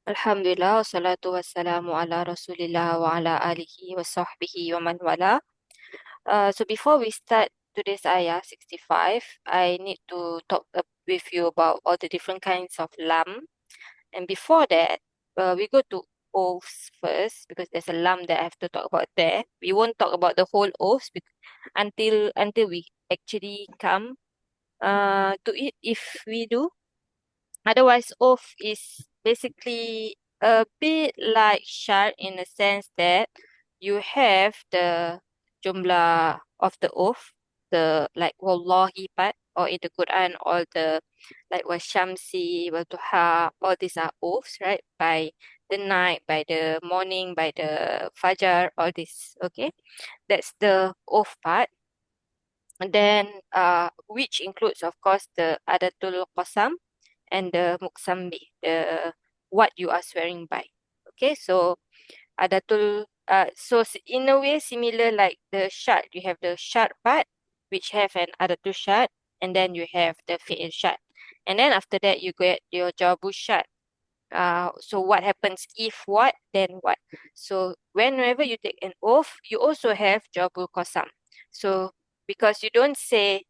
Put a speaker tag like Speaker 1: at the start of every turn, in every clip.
Speaker 1: Alhamdulillah, wassalatu wassalamu ala Rasulillah wa ala alihi wa sahbihi wa man wala. So before we start today's ayah 65, I need to talk with you about all the different kinds of lam. And before that, we go to oaths first because there's a lam that I have to talk about there. We won't talk about the whole oaths until we actually come to it if we do. Otherwise, oath is basically a bit like shart in the sense that you have the jumlah of the oath, the like wallahi part, or in the Quran, all the like washamsi, duha, all these are oaths, right? By the night, by the morning, by the fajar, all this. Okay, that's the oath part. And then, which includes, of course, the adatul qasam and the muksambi, the what you are swearing by. Okay, so adatul, in a way similar like the shart, you have the shart part, which have an adatul shart, and then you have the fi'il shart. And then after that, you get your jawabu shart. So what happens if what, then what? So whenever you take an oath, you also have jawabul qasam. So because you don't say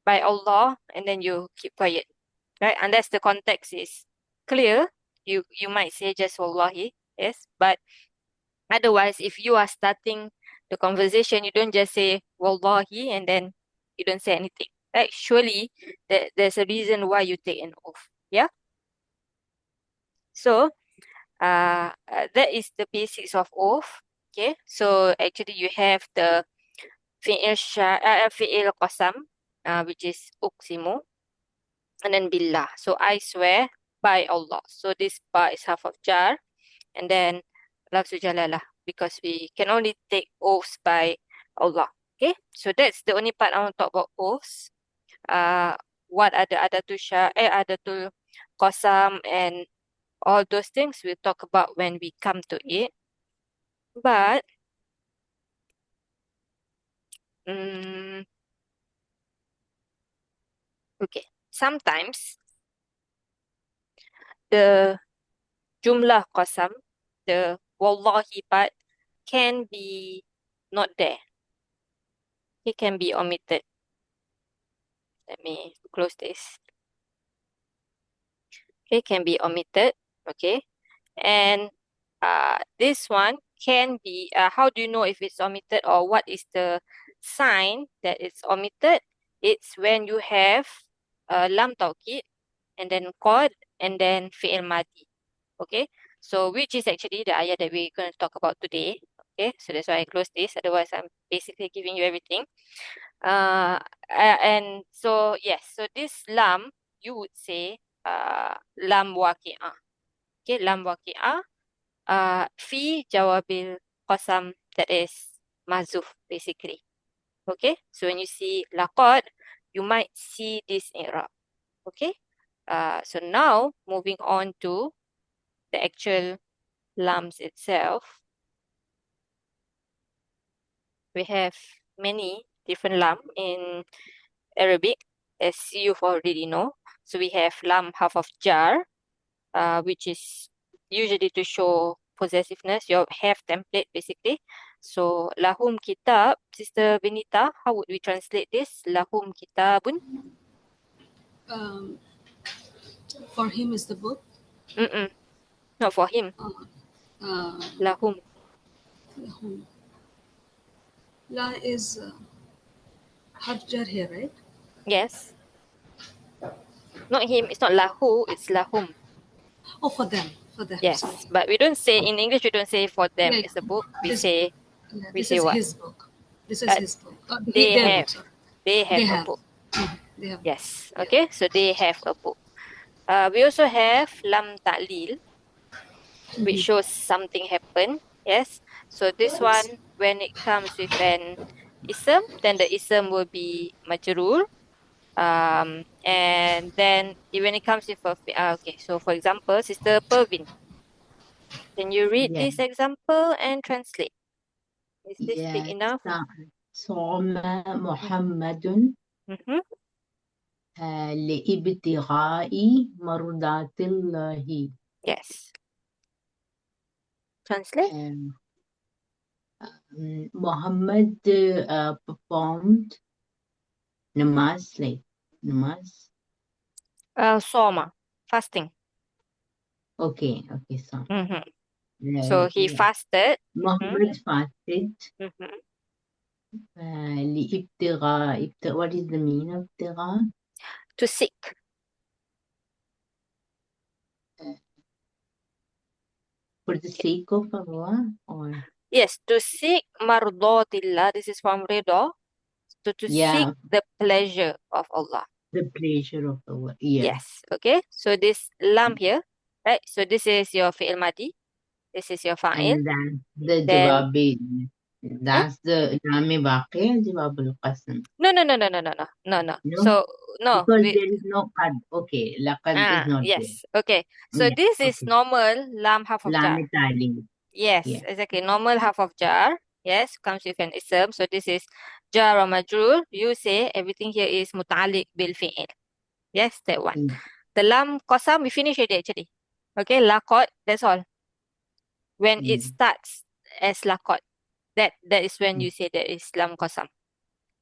Speaker 1: by Allah and then you keep quiet, right? Unless the context is clear, you might say just wallahi, yes. But otherwise, if you are starting the conversation, you don't just say wallahi and then you don't say anything, right? Surely there's a reason why you take an oath, yeah. So that is the basics of oath. Okay, so actually you have the fi'il qasam, which is uqsimu, and then billah. So I swear by Allah. So this ba is half of jar, and then lafzu jalalah, because we can only take oaths by Allah. Okay, so that's the only part I want to talk about oaths. What are the adatul qasam and all those things we'll talk about when we come to it. But mm, okay, sometimes the jumlah qasam, the wallahi part, can be not there. It can be omitted. Let me close this. Okay, can be omitted. Okay, and this one can be. How do you know if it's omitted or what is the sign that it's omitted? It's when you have lam taukid and then qad and then fi'il madi. Okay, so which is actually the ayah that we're going to talk about today. Okay, so that's why I close this. Otherwise, I'm basically giving you everything. And so yes, so this lam you would say lam waqi'ah. Okay, lam waqi'ah. Fi jawabil qasam, that is mazuf basically. Okay, so when you see laqad, you might see this i'rab. Okay, so now moving on to the actual lams itself. We have many different lam in Arabic, as you've already know. So we have lam half of jar, which is usually to show possessiveness, your have template basically. So lahum kitab, Sister Benita, how would we translate this? Lahum kitabun.
Speaker 2: Um, for him is the book.
Speaker 1: Mm-mm, not for him.
Speaker 2: Uh,
Speaker 1: Lahum.
Speaker 2: lahum. La is harjar here, right?
Speaker 1: Yes. Not him, it's not lahu, it's lahum.
Speaker 2: Oh, for them. For them. Sorry.
Speaker 1: Yes. But we don't say in English, we don't say for them
Speaker 2: Yeah,
Speaker 1: is the book. We
Speaker 2: this,
Speaker 1: say
Speaker 2: yeah,
Speaker 1: we
Speaker 2: this
Speaker 1: say
Speaker 2: is
Speaker 1: what?
Speaker 2: his book. This is
Speaker 1: Uh,
Speaker 2: his book.
Speaker 1: they
Speaker 2: Their
Speaker 1: have
Speaker 2: book, sorry.
Speaker 1: they have
Speaker 2: They
Speaker 1: a
Speaker 2: have.
Speaker 1: book.
Speaker 2: They have book.
Speaker 1: Yes.
Speaker 2: Yeah.
Speaker 1: Okay. So they have a book. We also have lam ta'lil, which shows something happened. Yes. So this one, when it comes with an ism, then the ism will be majrur. And then when it comes with okay. So for example, Sister Pervin, can you read
Speaker 3: Yes,
Speaker 1: this example and translate? Is this big
Speaker 3: yes.
Speaker 1: enough?
Speaker 3: صام محمد
Speaker 1: Mm-hmm.
Speaker 3: لابتغاء مرضات الله.
Speaker 1: Yes. Translate.
Speaker 3: Muhammad performed namaz, like namaz.
Speaker 1: Soma, fasting.
Speaker 3: Okay, so
Speaker 1: So he
Speaker 3: yeah.
Speaker 1: fasted.
Speaker 3: Muhammad fasted. What is the meaning of ibtigha?
Speaker 1: To seek.
Speaker 3: For the sake of Allah, or
Speaker 1: Yes, to seek mardatillah. This is from Rida. To seek
Speaker 3: yeah,
Speaker 1: the pleasure of Allah.
Speaker 3: the pleasure of Allah. Yeah.
Speaker 1: Yes. Okay. So this lam here, right? So this is your fi'il madi. This is your fa'il.
Speaker 3: And then the
Speaker 1: Then
Speaker 3: jawabi, that's the name baqi, jawab al-qasam.
Speaker 1: no.
Speaker 3: No,
Speaker 1: So no.
Speaker 3: because there is no qad. Okay, laqad is not there.
Speaker 1: Yes. Okay. So
Speaker 3: Yeah,
Speaker 1: this is
Speaker 3: okay.
Speaker 1: normal lam half of jar.
Speaker 3: Lam ta'lim.
Speaker 1: Yes,
Speaker 3: Yeah.
Speaker 1: exactly. Normal half of jar. Yes, comes with an ism. So this is jar or majrur. You say everything here is muta'alliq bil fi'il. Yes, that one.
Speaker 3: Mm.
Speaker 1: The lam qasam, we finish it actually. Okay, laqad, that's all. When it starts as laqad, that is when you say that is lam qasam.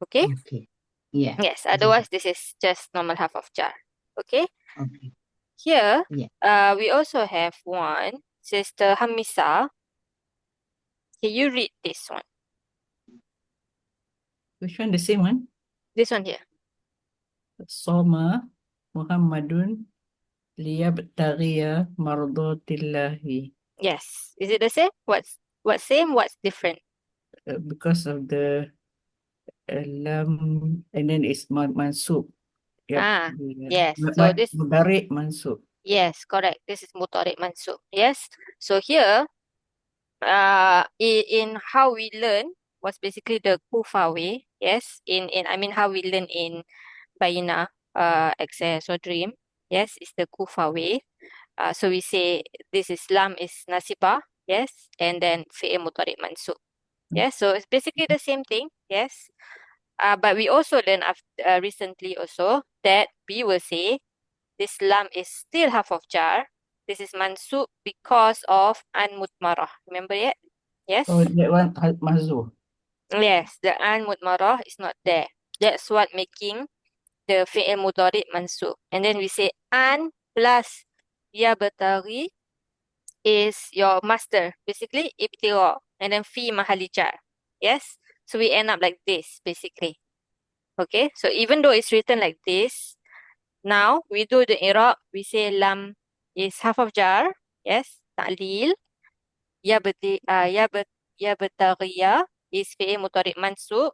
Speaker 1: Okay?
Speaker 3: Okay. Yeah.
Speaker 1: Yes, otherwise this is just normal half of jar. Okay?
Speaker 3: Okay.
Speaker 1: Here,
Speaker 3: Yeah.
Speaker 1: we also have one, Sister Hamisa. Can you read this one?
Speaker 4: Which one? The same one?
Speaker 1: This one here.
Speaker 4: Soma Muhammadun liyabtaghiya mardatillahi.
Speaker 1: Yes. Is it the same? What's same? What's different?
Speaker 4: Because of the lam, and then it's mansub. Yep.
Speaker 1: Yes. So this,
Speaker 4: Mudari mansub.
Speaker 1: yes, correct. This is mutarik mansub. Yes. So here, in how we learn was basically the Kufa way. Yes. I mean how we learn in Bayina, access or dream. Yes, it's the Kufa way. So we say this Islam is nasibah. Yes, and then fi'il mutarik mansub. Yes, so it's basically the same thing. Yes. But we also learned recently also that we will say this lam is still half of jar. This is mansub because of an mutmarah. Remember yet? Yes?
Speaker 4: Oh, that one mahzuf.
Speaker 1: Yes, the an mutmarah is not there. That's what making the fi'il mudhari mansub. And then we say an plus ya batari is your master. Basically, ibtira. And then fi mahali jar. Yes? So we end up like this, basically. Okay, so even though it's written like this, now we do the Iraq, we say lam is half of jar, yes, ta'lil, ya bataghiya is fi'il mutariq mansub,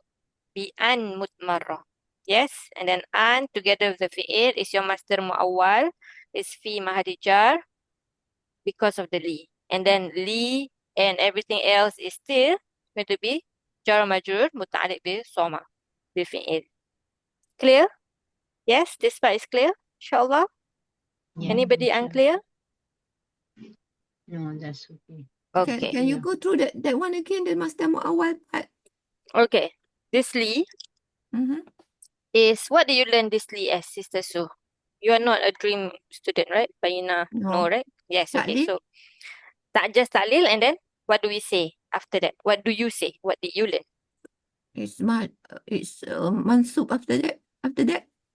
Speaker 1: bi an mutmarrah. Yes, and then an together with the fi'il is your master mu'awwal, is fi mahadi jar because of the li. And then li and everything else is still going to be jar majrur muta'alliq bi soma, bi fi'il. Clear? Yes, this part is clear, inshallah.
Speaker 3: Yeah.
Speaker 1: Anybody unclear?
Speaker 3: No, that's okay.
Speaker 1: Okay.
Speaker 5: Can you go through that one again, the master awal part?
Speaker 1: Okay. This Lee is, what do you learn this Lee as, Sister Sue? You are not a dream student, right? Bayina, no, right? Yes, okay.
Speaker 5: Ta'lil.
Speaker 1: So, just ta'lil, and then what do we say after that? What do you say? What did you learn?
Speaker 5: It's mansub after that.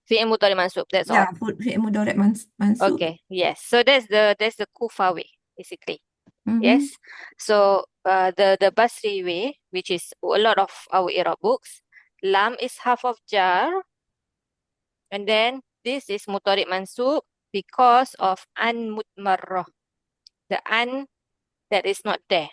Speaker 1: Fi'il mudhari mansub, that's all.
Speaker 5: Yeah, fi'il mudhari mansub.
Speaker 1: Okay, yes. So that's the Kufa way, basically. Yes. So the Basri way, which is a lot of our Arab books, lam is half of jar, and then this is mutarik mansub because of an mutmarrah, the an that is not there.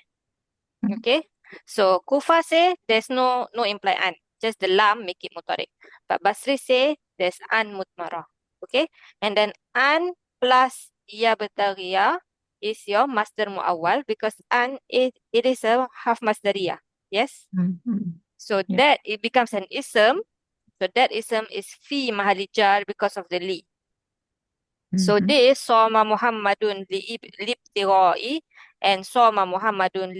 Speaker 1: Okay. So Kufa say there's no implied an, just the lam make it mutarik. But Basri say there's an mutmarrah. Okay. And then an plus ya bataghiya is your master muawwal because an it is a half masdariyah. Yes. So that it becomes an ism. So that ism is fi mahali jar because of the li. So this Soma Muhammadun libtirai and Soma Muhammadun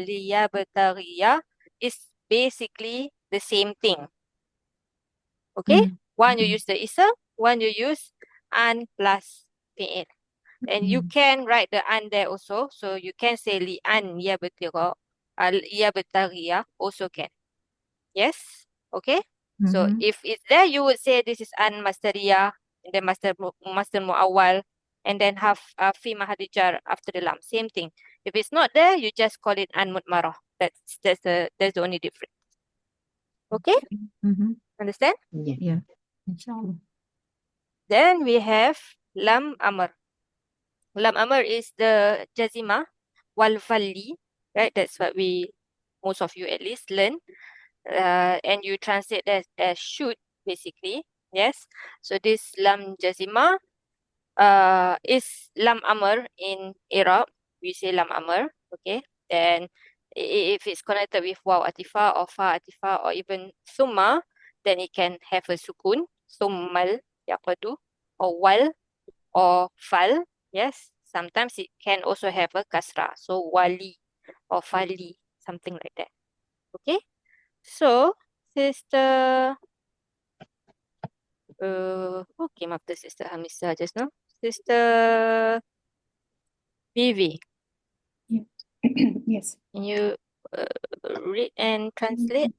Speaker 1: liyabtaghiya is basically the same thing. Okay? One you use the ism, one you use an plus fi'il. And you can write the an there also. So you can say li an ya bertira, ya bertaria also can. Yes? Okay? So if it's there, you would say this is an masteria, and then master muawwal, and then have fi mahadijar after the lam. Same thing. If it's not there, you just call it an mutmarah. That's the only difference. Okay? Understand?
Speaker 3: Yeah.
Speaker 5: Yeah. Inshallah.
Speaker 1: Then we have lam amr. Lam amr is the jazima wal falli, right? That's what most of you at least learn. And you translate that as should, basically. Yes. So this lam jazima is lam amr in Iraab. We say lam amr. Okay. Then if it's connected with waw atifa or fa atifa or even summa, then it can have a sukun, summal yaqadu, or wal or fal. Yes. Sometimes it can also have a kasra. So wali or fali, something like that. Okay. So, Sister, who came after Sister Hamisa just now? Sister Vivi,
Speaker 6: Yes.
Speaker 1: can you read and translate?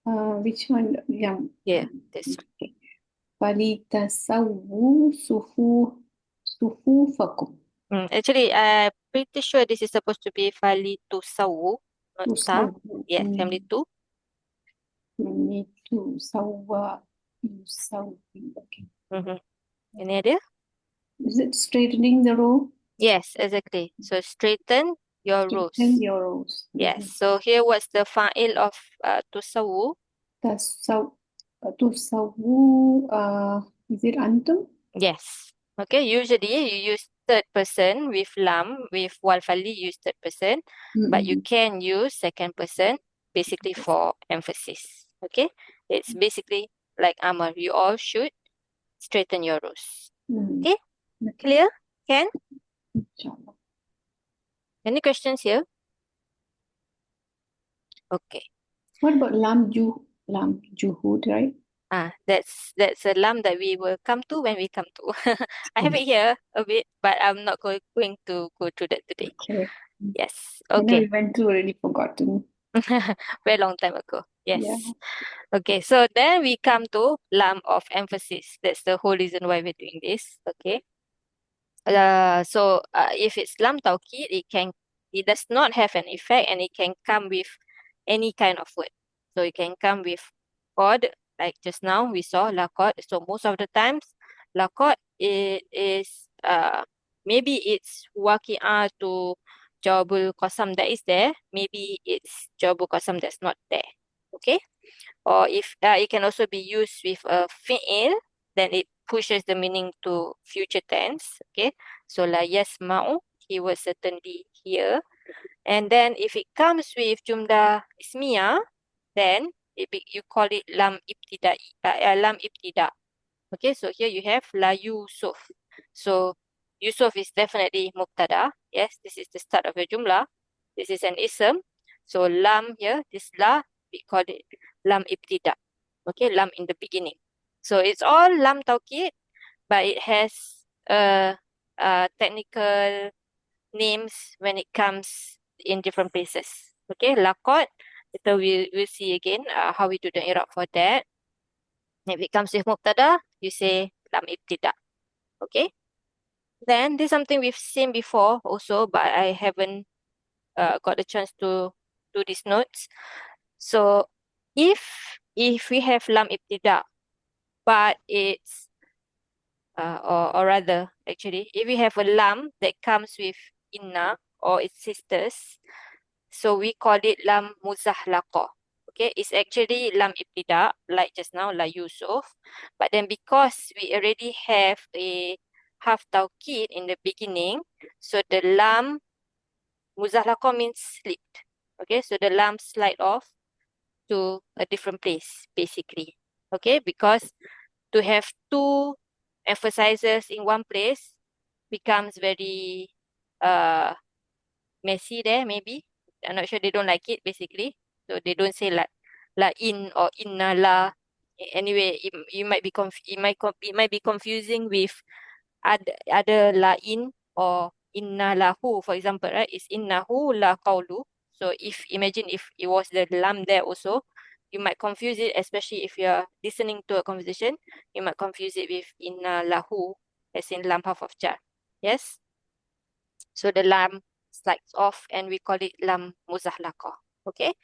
Speaker 6: Which one? Yeah.
Speaker 1: Yeah, this one.
Speaker 6: Okay. فَلِتَسَوُّوا صُفُوفَكُم.
Speaker 1: Actually, I'm pretty sure this is supposed to be Fali to Sawu, not Ta.
Speaker 6: تُسَوُّوا.
Speaker 1: Yeah, family 2.
Speaker 6: Family two. سَوَّى. يُسَوِّي. Okay.
Speaker 1: Any idea?
Speaker 6: Is it straightening the row?
Speaker 1: Yes, exactly. So, straighten your rows.
Speaker 6: Straighten your rows.
Speaker 1: Yes. So, here what's the fa'il of to Sawu?
Speaker 6: تُسَوُّوا. Is it أنتم?
Speaker 1: Yes. Okay. Usually you use third person with lam, with wal fali, you use third person, but you can use second person basically for emphasis. Okay. It's basically like Amar. You all should straighten your rows. Okay. Clear? Can?
Speaker 6: Inshallah.
Speaker 1: Any questions here? Okay.
Speaker 6: What about lam juhud, right?
Speaker 1: That's a lam that we will come to when we come to. I have it here a bit, but I'm not going to go through that today.
Speaker 6: Okay.
Speaker 1: Yes.
Speaker 6: I know we
Speaker 1: Okay.
Speaker 6: went through already forgotten.
Speaker 1: Very long time ago. Yes.
Speaker 6: Yeah.
Speaker 1: Okay, so then we come to lam of emphasis. That's the whole reason why we're doing this. Okay. So if it's lam taukid, it does not have an effect and it can come with any kind of word. So it can come with qad, like just now we saw laqad. So most of the times, laqad it is maybe it's waqi'ah to jawabul qasam that is there. Maybe it's jawabul qasam that's not there. Okay. Or if it can also be used with a fi'il, then it pushes the meaning to future tense. Okay, so la yasma'u, he will certainly hear. And then if it comes with jumlah ismiyah, then you call it lam ibtida. Lam ibtida. Okay, so here you have la Yusuf. So Yusuf is definitely mubtada. Yes, this is the start of your jumlah. This is an ism. So lam here, this la, we call it lam ibtida. Okay, lam in the beginning. So it's all lam taukid, but it has technical names when it comes in different places. Okay, laqad. Later we'll see again how we do the i'rab for that. If it comes with mubtada, you say lam ibtida. Okay. Then this is something we've seen before also, but I haven't got the chance to do these notes. So if we have lam ibtida, but it's or rather actually, if we have a lam that comes with inna or its sisters, so we call it lam muzahlaqa. Okay, it's actually lam ibtida, like just now, la Yusuf. But then because we already have a half tawkid in the beginning, so the lam muzahlaqa means slipped. Okay, so the lam slide off to a different place, basically. Okay, because to have two emphasizers in one place becomes very messy there, maybe. I'm not sure, they don't like it, basically. So they don't say like la in or inna la. Anyway, it might be it might be confusing with ada la in or inna lahu, for example, right? It's innahu la qawlu. So imagine if it was the lam there also, you might confuse it, especially if you're listening to a conversation, you might confuse it with inna lahu, as in lam half of jar. Yes? So the lam slides off and we call it lam muzahlaqah. Okay?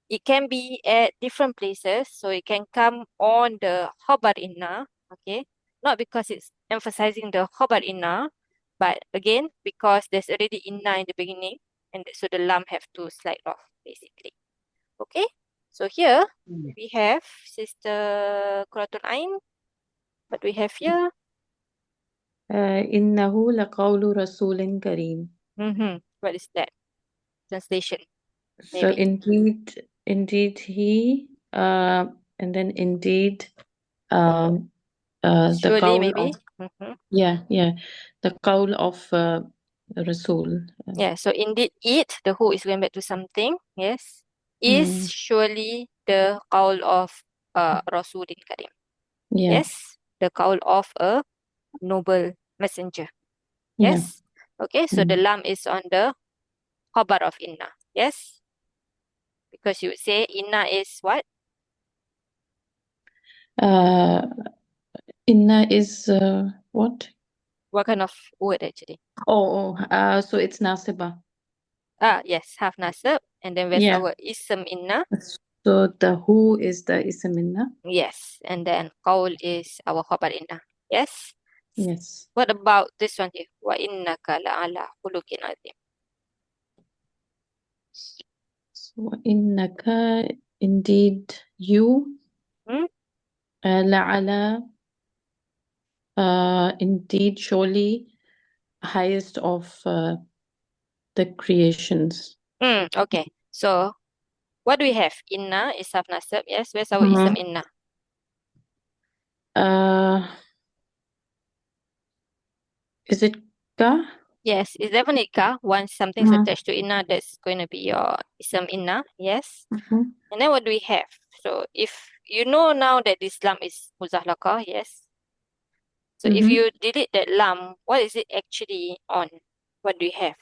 Speaker 1: It can be at different places, so it can come on the khabar inna, okay? Not because it's emphasizing the khabar inna, but again, because there's already inna in the beginning, and so the lam have to slide off, basically. Okay? So here, we have Sister Quratul Ain. What we have here?
Speaker 6: إنه لقول رسول كريم.
Speaker 1: What is that? Translation,
Speaker 6: So
Speaker 1: maybe.
Speaker 6: indeed he, and then indeed, the
Speaker 1: Surely,
Speaker 6: qawl
Speaker 1: maybe.
Speaker 6: of, the qawl of Rasul.
Speaker 1: Yeah, so indeed it, the who is going back to something, yes, is surely the qawl of Rasulin Karim.
Speaker 6: Yeah.
Speaker 1: Yes, the qawl of a noble messenger.
Speaker 6: Yeah.
Speaker 1: Yes. Okay, so the lam is on the khabar of inna. Yes. Because you would say inna is what?
Speaker 6: Inna is what?
Speaker 1: What kind of word actually?
Speaker 6: So it's nasiba.
Speaker 1: Yes, half nasab. And then where's our ism inna?
Speaker 6: So the who is the ism inna?
Speaker 1: Yes. And then qawl is our khabar inna. Yes.
Speaker 6: Yes.
Speaker 1: What about this one here? Wa innaka la'ala khuluqin azim.
Speaker 6: So innaka, indeed you, la'ala, indeed surely highest of the creations.
Speaker 1: Okay. So what do we have? Inna is half nasab. Yes. Where's our ism inna?
Speaker 6: Is it ka?
Speaker 1: Yes, it's definitely ka. Once something's attached to inna, that's going to be your ism inna. Yes. And then what do we have? So if you know now that this lam is muzahlaqah, yes. So if you delete that lam, what is it actually on? What do you have?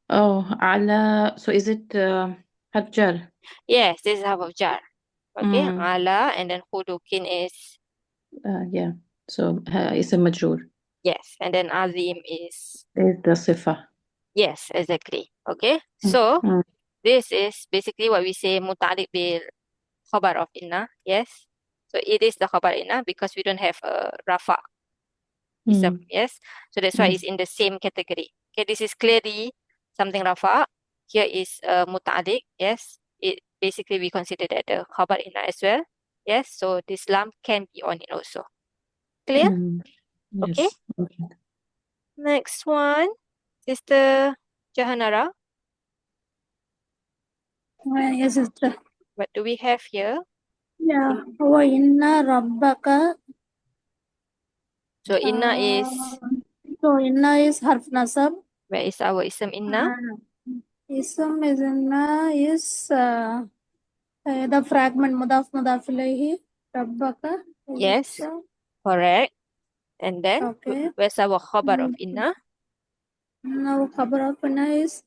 Speaker 6: Ala. So is it harf jar?
Speaker 1: Yes, this is half of jar. Okay, ala, and then khuluqin is
Speaker 6: So ism majroor.
Speaker 1: yes, and then azim is
Speaker 6: the sifa.
Speaker 1: yes, exactly. Okay, so this is basically what we say muta'alliq bil khabar of inna. Yes, so it is the khabar inna because we don't have a rafa ism. Yes, so that's why it's in the same category. Okay, this is clearly something rafa. Here is muta'alliq. Yes, it basically we consider that the khabar inna as well. Yes, so this lam can be on it also. Clear? Okay.
Speaker 6: Okay.
Speaker 1: Next one, Sister Jahanara.
Speaker 7: Yes, sister.
Speaker 1: What do we have here?
Speaker 7: Yeah. Wa inna rabbaka.
Speaker 1: So inna is
Speaker 7: harf nasab.
Speaker 1: where is our ism inna?
Speaker 7: Ism is inna is the fragment mudaf mudaf ilayhi rabbaka.
Speaker 1: Yes, correct. And then where's our khabar of inna?
Speaker 7: Now khabar of inna is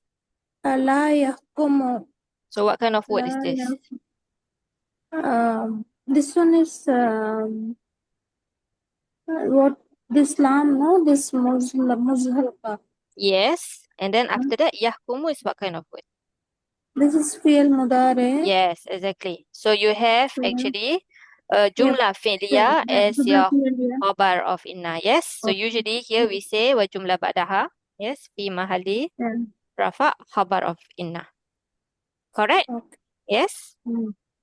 Speaker 7: la yahkumu.
Speaker 1: So what kind of word is this?
Speaker 7: This one is what this lam, no? This muzhalqa.
Speaker 1: Yes, and then after that, yahkumu is what kind of word?
Speaker 7: This is fi'l mudari.
Speaker 1: Yes, exactly. So you have actually jumla fi'liya as your khabar of inna. Yes, so usually here we say wa jumla ba'daha. Yes, fi mahali rafa khabar of inna. Correct? Yes?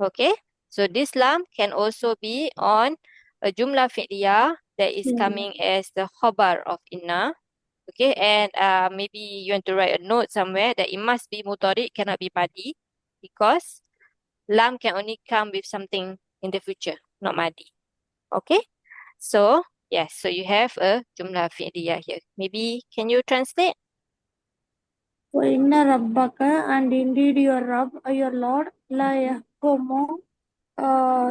Speaker 1: Okay. So this lam can also be on a jumla fi'liyah that is coming as the khabar of inna. Okay, and maybe you want to write a note somewhere that it must be mudhari, cannot be madi, because lam can only come with something in the future, not madi. Okay? So, yes, so you have a jumla fi'liyah here. Maybe can you translate?
Speaker 7: Wa inna rabbaka, and indeed your Rabb, your Lord, la yahkumu,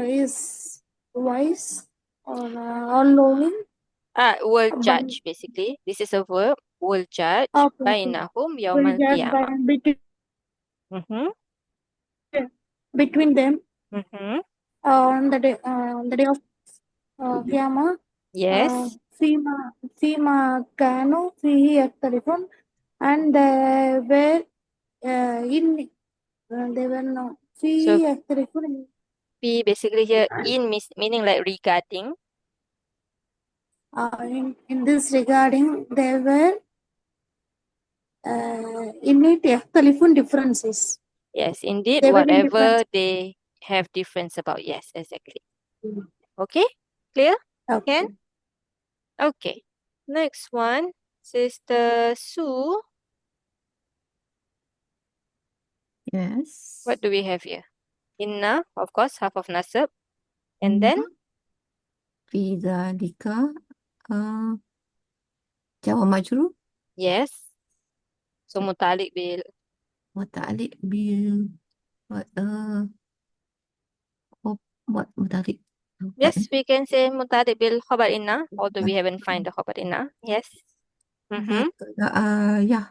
Speaker 7: is wise or all knowing.
Speaker 1: Will
Speaker 7: But
Speaker 1: judge, basically. This is a verb. Will judge.
Speaker 7: okay,
Speaker 1: Bainahum
Speaker 7: will
Speaker 1: yawmal
Speaker 7: judge by
Speaker 1: qiyamah. Mm-hmm.
Speaker 7: between them
Speaker 1: Mm-hmm.
Speaker 7: on the day of Qiyamah.
Speaker 1: Yes.
Speaker 7: فيما كانوا فيه يختلفون, and they were they were not
Speaker 1: So
Speaker 7: فيه يختلفون
Speaker 1: P basically here meaning like regarding.
Speaker 7: in this regarding they were in it يختلفون differences.
Speaker 1: Yes, indeed,
Speaker 7: They were in
Speaker 1: whatever
Speaker 7: difference.
Speaker 1: they have difference about. Yes, exactly. Okay, clear?
Speaker 7: Okay.
Speaker 1: Can? Okay. Next one, Sister Sue.
Speaker 5: Yes.
Speaker 1: What do we have here? Inna, of course, half of nasab. And then?
Speaker 5: في ذلك جواب مجرور
Speaker 1: Yes. So mutalik bil.
Speaker 5: متعلق بال what متعلق
Speaker 1: Yes, we can say mutalik bil khabar inna, although we haven't find the khabar inna. Yes. Mm-hmm.
Speaker 5: الآية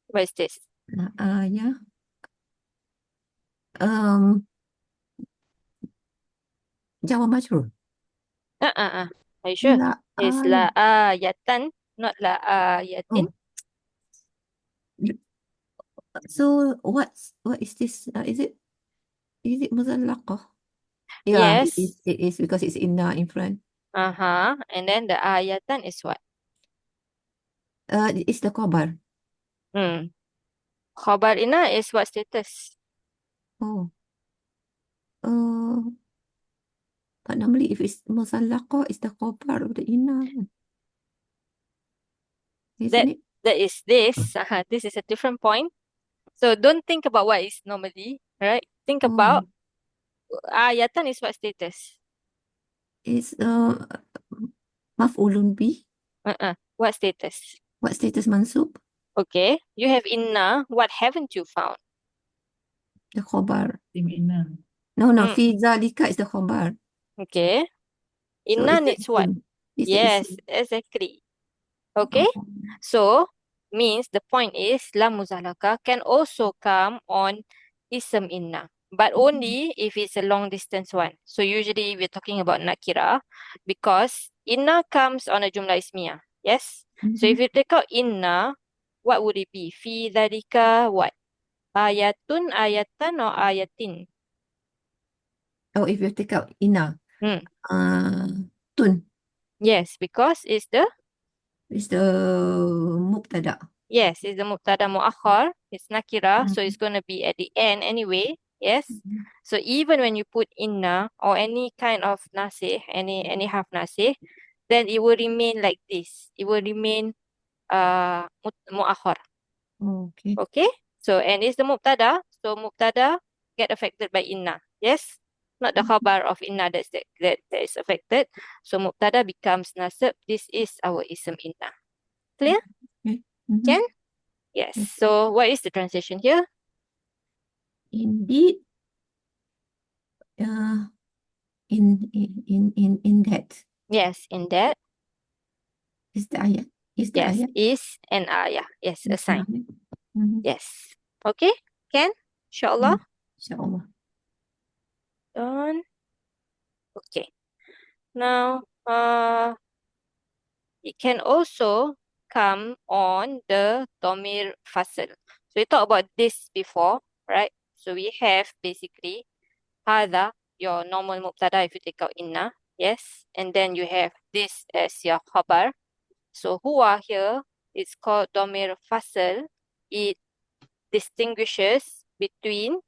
Speaker 1: What is this?
Speaker 5: الآية جواب مجرور
Speaker 1: Are you sure?
Speaker 5: لا
Speaker 1: It's la ayatan, not la ayatin.
Speaker 5: Oh. So what is this? Is it مزلقة? Yeah,
Speaker 1: Yes.
Speaker 5: it is because it's in front.
Speaker 1: And then the ayatan is what?
Speaker 5: It's the khabar.
Speaker 1: Khabar inna is what status?
Speaker 5: Oh. But normally if it's مزلقة, it's the khabar of the inna. Isn't it?
Speaker 1: That is this. This is a different point. So don't think about what is normally, right? Think about ayatan is what status?
Speaker 5: It's maf'ulun bih.
Speaker 1: What status?
Speaker 5: What status mansub?
Speaker 1: Okay. You have inna. What haven't you found?
Speaker 5: The khabar.
Speaker 4: Inna.
Speaker 5: No. Fi zalika is the khabar.
Speaker 1: Okay.
Speaker 5: So
Speaker 1: Inna
Speaker 5: it's the
Speaker 1: needs what?
Speaker 5: isim. It's the
Speaker 1: Yes,
Speaker 5: isim.
Speaker 1: exactly. Okay.
Speaker 5: Oh.
Speaker 1: So means the point is lam muzalaka can also come on ism inna, but only if it's a long distance one. So usually we're talking about nakira because inna comes on a jumlah ismiyah. Yes. So if you take out inna, what would it be? Fi dhalika what? Ayatun, ayatan, or ayatin?
Speaker 5: Oh, if you take out inna. Tun.
Speaker 1: Yes, because it's the
Speaker 5: Mubtada.
Speaker 1: Yes, it's the mubtada muakhar. It's nakira, so it's going to be at the end anyway. Yes. So even when you put inna or any kind of nasih, any half nasih, then it will remain like this. It will remain muakhar.
Speaker 5: Okay.
Speaker 1: Okay. So and it's the mubtada. So mubtada get affected by inna. Yes. Not the khabar of inna that is affected. So mubtada becomes nasab. This is our ism inna. Clear?
Speaker 5: Okay.
Speaker 1: Can? Yes. So what is the translation here?
Speaker 5: Indeed. In that.
Speaker 1: Yes, in that.
Speaker 5: Is the ayah. Is the
Speaker 1: Yes,
Speaker 5: ayah.
Speaker 1: is an ayah. Yes, a sign.
Speaker 5: Yes.
Speaker 1: Okay, can? Inshallah.
Speaker 5: Inshallah.
Speaker 1: Done. Okay. Now, it can also come on the domir fasl. So we talked about this before, right? So we have basically hada, your normal mubtada if you take out inna. Yes. And then you have this as your khabar. So huwa here is called domir fasl. It distinguishes between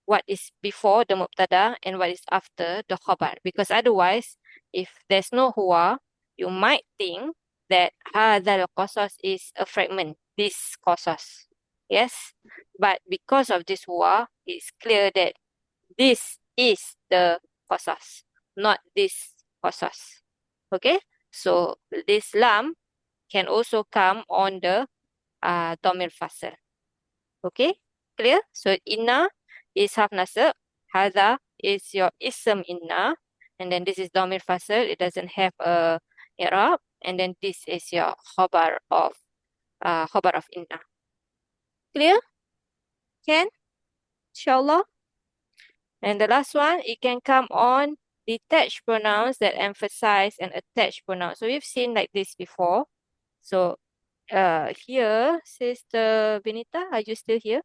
Speaker 1: what is before the mubtada and what is after the khabar. Because otherwise, if there's no huwa, you might think that hadal qasas is a fragment, this qasas. Yes? But because of this huwa, it's clear that this is the qasas, not this qasas. Okay? So this lam can also come on the domir fasl. Okay, clear? So inna is half nasab. Hadha is your ism inna. And then this is domir fasl. It doesn't have a Iraab, and then this is your khabar of inna. Clear? Can? Inshallah. And the last one, it can come on detached pronouns that emphasize and attached pronouns. So we've seen like this before. So here, Sister Benita, are you still here?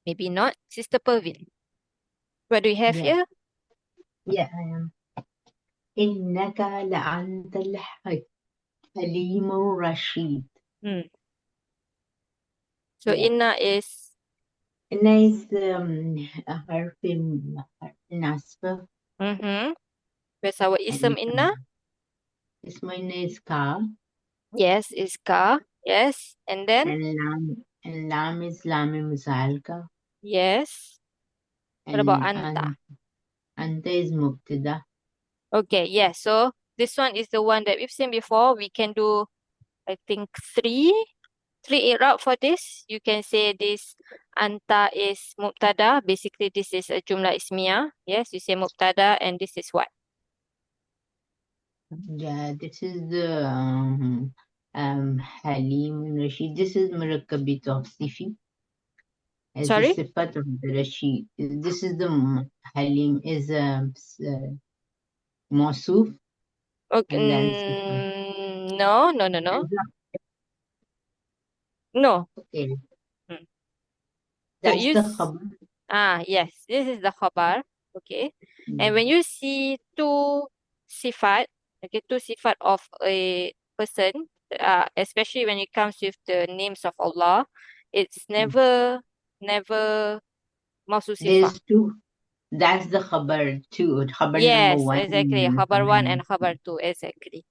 Speaker 1: Maybe not. Sister Pervin, what do we have
Speaker 3: Yeah,
Speaker 1: here?
Speaker 3: yeah, I am. إنك لأنت الحليم الرشيد.
Speaker 1: So
Speaker 3: Yeah.
Speaker 1: inna is
Speaker 3: إن is حرف نصب.
Speaker 1: where's our ism inna?
Speaker 3: اسمه إن is ka.
Speaker 1: Yes, is ka. Yes. And then?
Speaker 3: And lam is lam muzalka.
Speaker 1: Yes. What about anta?
Speaker 3: Anta is mubtada.
Speaker 1: Okay, yes. So this one is the one that we've seen before. We can do, I think, three i'rab for this. You can say this anta is mubtada. Basically, this is a jumlah ismiyah. Yes, you say mubtada, and this is what?
Speaker 3: Yeah, this is the Halim Rashid. This is Murakkabi Tawsifi. As the
Speaker 1: Sorry?
Speaker 3: Sifat of the Rashid. This is the Halim is Mawsuf.
Speaker 1: Okay.
Speaker 3: And then Sifat.
Speaker 1: No. No.
Speaker 3: Okay.
Speaker 1: Hmm. So
Speaker 3: That's the khabar.
Speaker 1: yes, this is the khabar. Okay. And when you see two sifat of a person, especially when it comes with the names of Allah, it's never mawsuf sifah.
Speaker 3: There's two. That's the khabar two. Khabar number
Speaker 1: Yes,
Speaker 3: one.
Speaker 1: exactly.
Speaker 3: And
Speaker 1: Khabar 1 and khabar 2, exactly.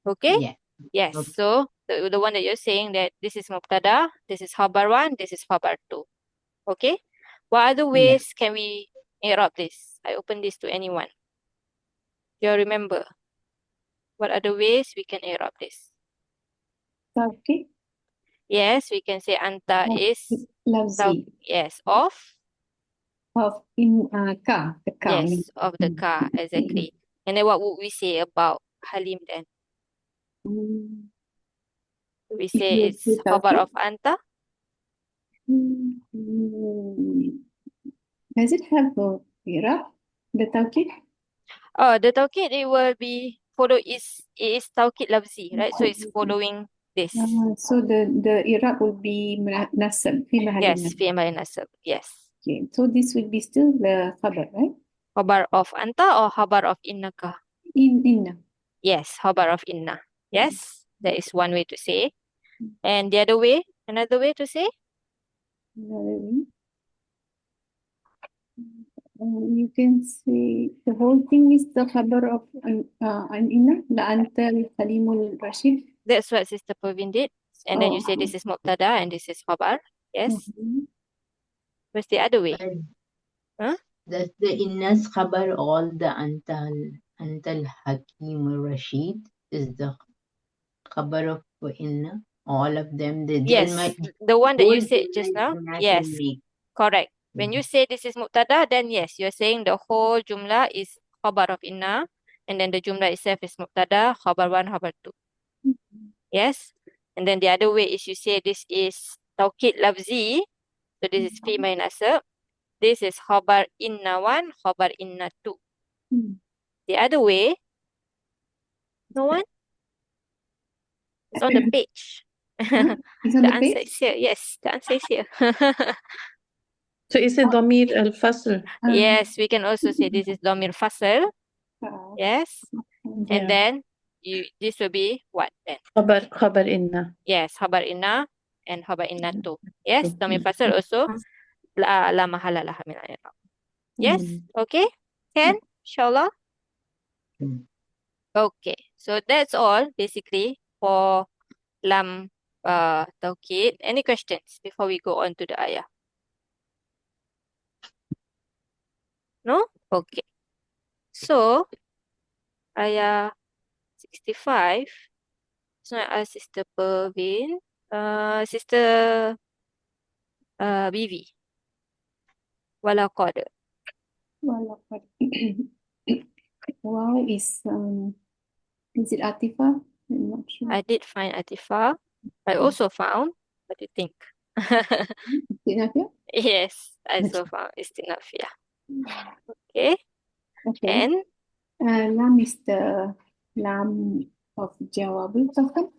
Speaker 1: Okay?
Speaker 3: Yeah.
Speaker 1: Yes.
Speaker 3: Okay.
Speaker 1: So the one that you're saying that this is mubtada, this is khabar 1, this is khabar 2. Okay? What other
Speaker 3: Yeah.
Speaker 1: ways can we i'rab this? I open this to anyone. Do you remember? What other ways we can i'rab this?
Speaker 6: Okay.
Speaker 1: Yes, we can say anta is
Speaker 6: Lafzi
Speaker 1: yes,
Speaker 6: of in ka, the ka.
Speaker 1: yes, of the car, exactly. And then what would we say about Halim then? We
Speaker 6: If
Speaker 1: say
Speaker 6: you
Speaker 1: it's
Speaker 6: say
Speaker 1: khabar
Speaker 6: tawkid,
Speaker 1: of anta.
Speaker 6: does it have a iraq? The tawkid?
Speaker 1: Oh, the tawkid it will be it is tawkid lafzi, right? So it's following this.
Speaker 6: So the iraq will be nasab fi mahal
Speaker 1: Yes,
Speaker 6: nasab.
Speaker 1: fi mahal nasab. Yes.
Speaker 6: Okay, so this will be still the khabar, right?
Speaker 1: Khabar of anta or khabar of innaka?
Speaker 6: Inna.
Speaker 1: Yes, khabar of inna. Yes, that is one way to say. And the other way, another way to say?
Speaker 6: Another way. You can say the whole thing is the khabar of an inna, la anta al-halimul rashid.
Speaker 1: That's what Sister Pervin did. And then you say this is mubtada and this is khabar. Yes. What's the other way? Huh?
Speaker 3: That's the innas khabar. All the antal hakim rashid is the khabar of inna. All of them.
Speaker 1: Yes, the one that you said just now. Yes,
Speaker 3: Make.
Speaker 1: correct. When you say this is mubtada, then yes, you're saying the whole jumlah is khabar of inna, and then the jumlah itself is mubtada, khabar 1, khabar 2. Yes. And then the other way is you say this is tawkid lafzi. So this is fi mai nasab. This is khabar inna 1, khabar inna 2. The other way, no one? It's on the page.
Speaker 6: It's on
Speaker 1: The
Speaker 6: the
Speaker 1: answer
Speaker 6: page?
Speaker 1: is here. Yes, the answer is here.
Speaker 8: So is it ضمير الفصل?
Speaker 1: Yes, we can also say this is dhamir fasl. Yes.
Speaker 8: Yeah.
Speaker 1: And then this will be what then?
Speaker 8: خبر إن.
Speaker 1: Yes, khabar inna and khabar inna 2. Yes, dhamir fasl also la mahala laha min al-i'rab. Yes, okay? Can? Inshallah. Okay, so that's all basically for lam tawkid. Any questions before we go on to the ayah? No? Okay. So, ayah 65. So I ask Sister Pervin, Sister Bibi. Walaqad.
Speaker 6: Walaqad. Wow is it Atifa? I'm not sure.
Speaker 1: I did find Atifa. I also found, what do you think?
Speaker 6: Is it Nafia?
Speaker 1: Yes, I also found Istinafia. Okay,
Speaker 6: Okay.
Speaker 1: and
Speaker 6: Lam is the Lam of Jawabul Qasam.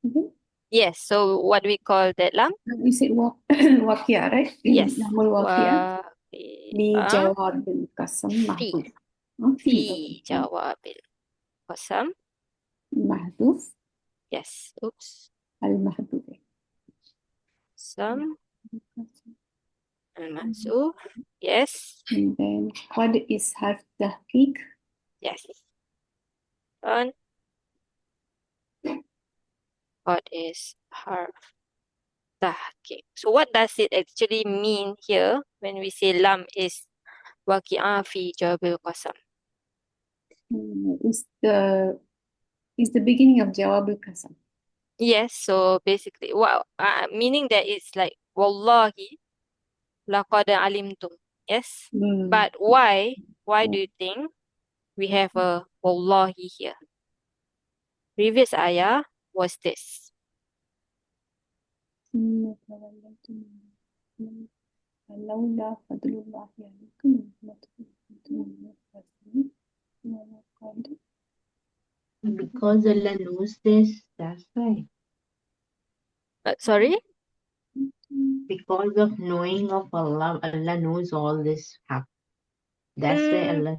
Speaker 6: Okay.
Speaker 1: yes, so what do we call that lam?
Speaker 6: You said Wakia, right?
Speaker 1: Yes,
Speaker 6: Lamul Wakia. Li
Speaker 1: Waqi'a
Speaker 6: Jawabil Qasam
Speaker 1: fi
Speaker 6: Mahduf. Fi. Okay.
Speaker 1: jawabil qasam.
Speaker 6: Mahduf.
Speaker 1: Yes, oops.
Speaker 6: Al-Mahduf.
Speaker 1: Qasam al-mahzuf. Yes,
Speaker 6: And then Qad is harf tahqiq.
Speaker 1: yes. Done. What is harf tahqiq? So what does it actually mean here when we say lam is waqi'a fi jawabil qasam?
Speaker 6: Is the beginning of Jawabul Qasam.
Speaker 1: Yes, so basically, meaning that it's like wallahi laqad alimtum. Yes, but why? Why do you think we have a wallahi here? Previous ayah was this.
Speaker 6: فلولا فضل الله عليكم
Speaker 3: Because Allah knows this, that's why.
Speaker 1: Sorry?
Speaker 3: Because of knowing of Allah, Allah knows all this happen. That's why
Speaker 1: Mm,
Speaker 3: Allah.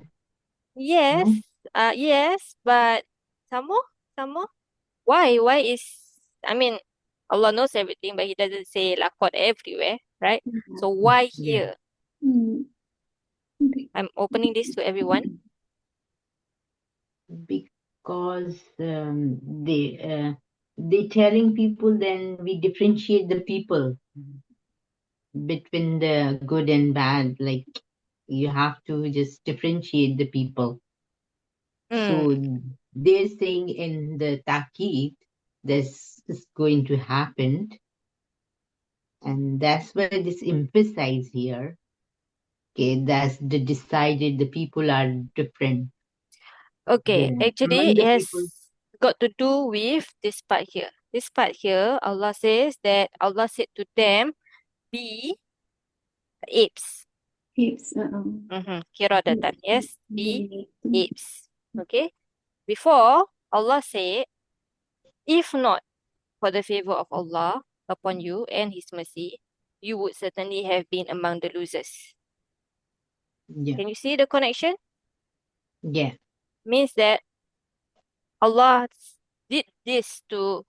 Speaker 1: yes,
Speaker 3: No?
Speaker 1: yes, but some more. Why? Why is, I mean, Allah knows everything, but He doesn't say laqad everywhere, right? So why
Speaker 3: Yeah.
Speaker 1: here? I'm opening this to everyone.
Speaker 3: Because they telling people, then we differentiate the people between the good and bad. Like you have to just differentiate the people. So they're saying in the Taqid, this is going to happen, and that's why this emphasize here. Okay, that's the decided the people are different.
Speaker 1: Okay,
Speaker 3: The
Speaker 1: actually,
Speaker 3: among
Speaker 1: it
Speaker 3: the
Speaker 1: has
Speaker 3: people.
Speaker 1: got to do with this part here. This part here, Allah says that Allah said to them, be apes.
Speaker 6: Apes.
Speaker 1: Kiradatan. Yes, be apes. Okay. Before, Allah said, if not for the favor of Allah upon you and His mercy, you would certainly have been among the losers.
Speaker 3: Yeah,
Speaker 1: Can you see the connection?
Speaker 3: yeah,
Speaker 1: Means that Allah did this to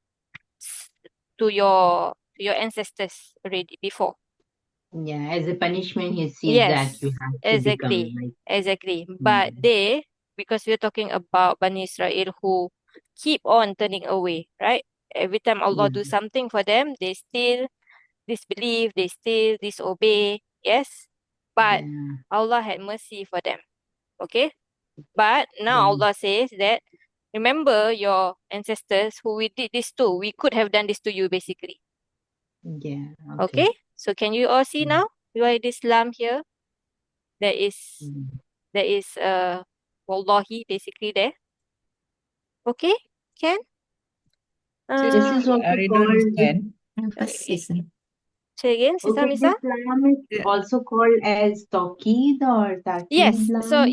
Speaker 1: your ancestors already before.
Speaker 3: yeah. As a punishment, he said that
Speaker 1: Yes,
Speaker 3: you have to become
Speaker 1: exactly,
Speaker 3: like.
Speaker 1: exactly. But they, because we're talking about Bani Israel who keep on turning away, right? Every time Allah
Speaker 3: Yeah,
Speaker 1: do something for them, they still disbelieve, they still disobey. Yes, but
Speaker 3: yeah,
Speaker 1: Allah had mercy for them. Okay, but now
Speaker 3: yeah,
Speaker 1: Allah says that remember your ancestors who we did this to. We could have done this to you, basically.
Speaker 3: yeah.
Speaker 1: Okay,
Speaker 3: Okay.
Speaker 1: so can you all see now why this lam here? There is
Speaker 3: Mm.
Speaker 1: there is wallahi basically there. Okay, can
Speaker 3: This is
Speaker 4: I
Speaker 3: also
Speaker 4: don't
Speaker 3: called.
Speaker 4: understand.
Speaker 5: Emphasis.
Speaker 1: say again, Sisa
Speaker 3: Okay,
Speaker 1: Misa?
Speaker 3: this lam is
Speaker 4: Yeah.
Speaker 3: also called as Tawqeed or Taqeed
Speaker 1: Yes,
Speaker 3: lam.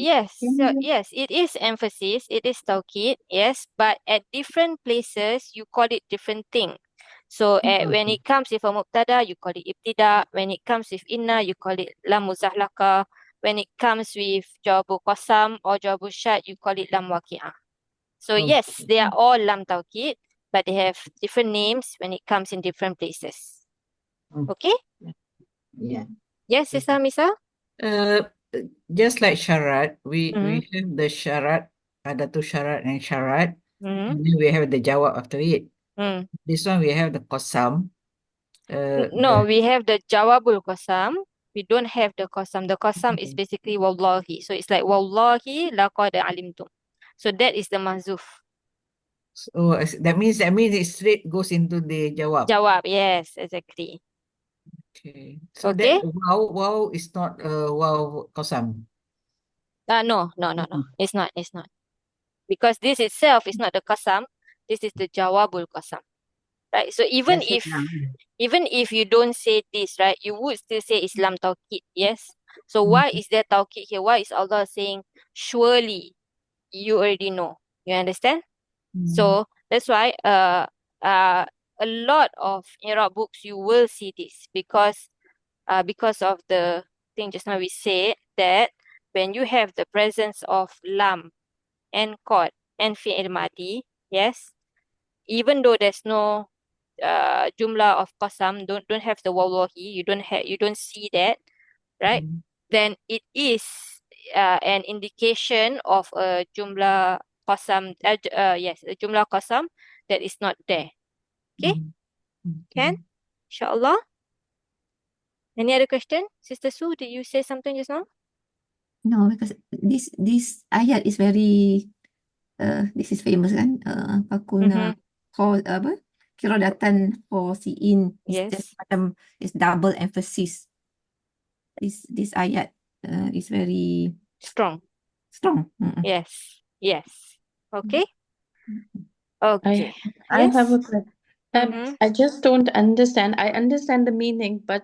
Speaker 1: yes, it is emphasis, it is tawkid, yes, but at different places you call it different thing. So when
Speaker 3: Okay.
Speaker 1: it comes with a mubtada, you call it ibtida. When it comes with inna, you call it lam muzahlaka. When it comes with jawabu qasam or jawabu shart, you call it lam waqi'ah. So yes,
Speaker 3: Okay.
Speaker 1: they are all lam tawkid, but they have different names when it comes in different places.
Speaker 3: Okay.
Speaker 1: Okay?
Speaker 3: Yeah.
Speaker 1: Yes, Sisa Misa?
Speaker 4: Uh, just like syarat, we
Speaker 1: Mm-hmm.
Speaker 4: have the syarat, ada tu syarat and syarat,
Speaker 1: Mm-hmm.
Speaker 4: and then we have the jawab after it.
Speaker 1: Mm.
Speaker 4: This one we have the qasam.
Speaker 1: No, we have the jawabul qasam. We don't have the qasam. The qasam is basically wallahi. So it's like wallahi laqad alimtum. So that is the mahzuf.
Speaker 4: So that means it straight goes into the jawab.
Speaker 1: Jawab, yes, exactly.
Speaker 4: Okay. So
Speaker 1: Okay?
Speaker 4: that wow is not wow qasam.
Speaker 1: No. It's not. It's not. Because this itself is not the qasam. This is the jawabul qasam. Right? So even
Speaker 3: That's it.
Speaker 1: if you don't say this, right, you would still say Islam tawqid, yes? So why is there tawqid here? Why is Allah saying, surely you already know? You understand? So that's why a lot of Arab books you will see this because of the thing just now we said that when you have the presence of lam and qad and fi'il madi, yes, even though there's no jumlah of qasam, don't have the wallahi, you don't see that, right? Then it is an indication of a jumlah qasam, yes, a jumlah qasam that is not there. Okay? Can? Inshallah. Any other question? Sister Sue, did you say something just now?
Speaker 5: No, because this ayat is very this is famous kan? Fakuna call apa? Kiradatan khasiin is just
Speaker 1: Yes.
Speaker 5: macam is double emphasis. This ayat is very
Speaker 1: Strong.
Speaker 5: strong.
Speaker 1: Yes. Yes. Okay.
Speaker 8: I
Speaker 1: Okay.
Speaker 8: I have a
Speaker 1: Yes.
Speaker 8: question. I just don't understand. I understand the meaning, but